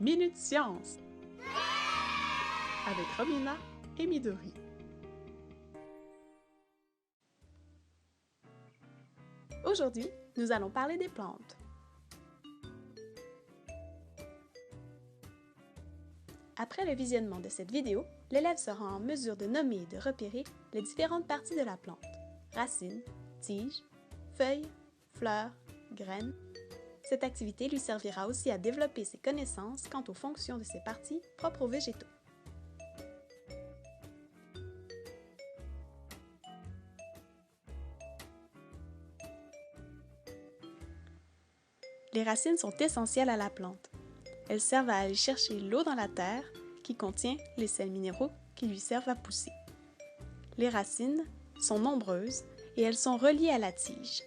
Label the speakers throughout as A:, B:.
A: Minute Science avec Romina et Midori. Aujourd'hui, nous allons parler des plantes. Après le visionnement de cette vidéo, l'élève sera en mesure de nommer et de repérer les différentes parties de la plante: racines, tiges, feuilles, fleurs, graines. Cette activité lui servira aussi à développer ses connaissances quant aux fonctions de ces parties propres aux végétaux. Les racines sont essentielles à la plante. Elles servent à aller chercher l'eau dans la terre qui contient les sels minéraux qui lui servent à pousser. Les racines sont nombreuses et elles sont reliées à la tige.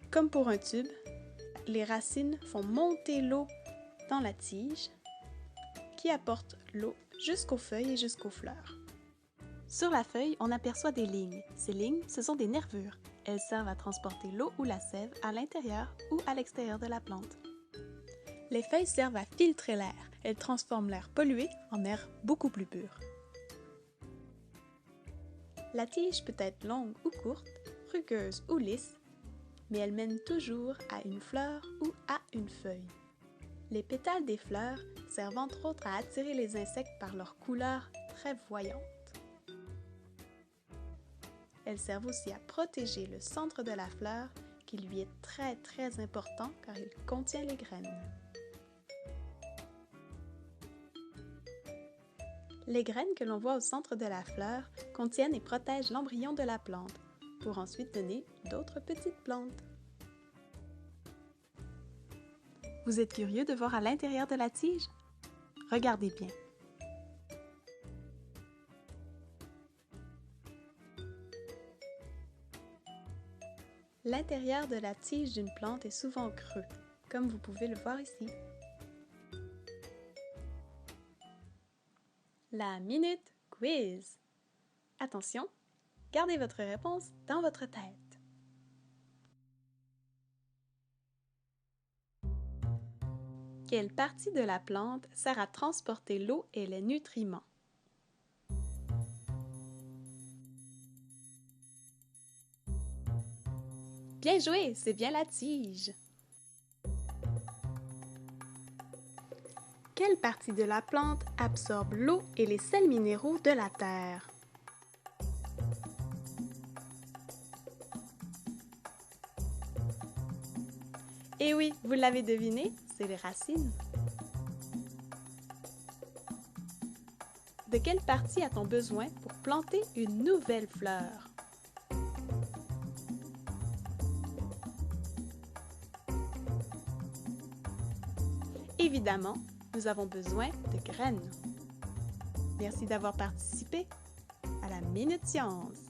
A: Comme pour un tube, les racines font monter l'eau dans la tige qui apporte l'eau jusqu'aux feuilles et jusqu'aux fleurs. Sur la feuille, on aperçoit des lignes. Ces lignes, ce sont des nervures. Elles servent à transporter l'eau ou la sève à l'intérieur ou à l'extérieur de la plante. Les feuilles servent à filtrer l'air. Elles transforment l'air pollué en air beaucoup plus pur. La tige peut être longue ou courte, rugueuse ou lisse, mais elle mène toujours à une fleur ou à une feuille. Les pétales des fleurs servent entre autres à attirer les insectes par leur couleur très voyante. Elles servent aussi à protéger le centre de la fleur qui lui est très important car il contient les graines. Les graines que l'on voit au centre de la fleur contiennent et protègent l'embryon de la plante pour ensuite donner d'autres petites plantes. Vous êtes curieux de voir à l'intérieur de la tige? Regardez bien. L'intérieur de la tige d'une plante est souvent creux, comme vous pouvez le voir ici. La Minute Quiz. Attention, gardez votre réponse dans votre tête. Quelle partie de la plante sert à transporter l'eau et les nutriments? Bien joué, c'est bien la tige. Quelle partie de la plante absorbe l'eau et les sels minéraux de la terre? Et oui, vous l'avez deviné, c'est les racines. De quelle partie a-t-on besoin pour planter une nouvelle fleur? Évidemment, nous avons besoin de graines. Merci d'avoir participé à la Minute Science.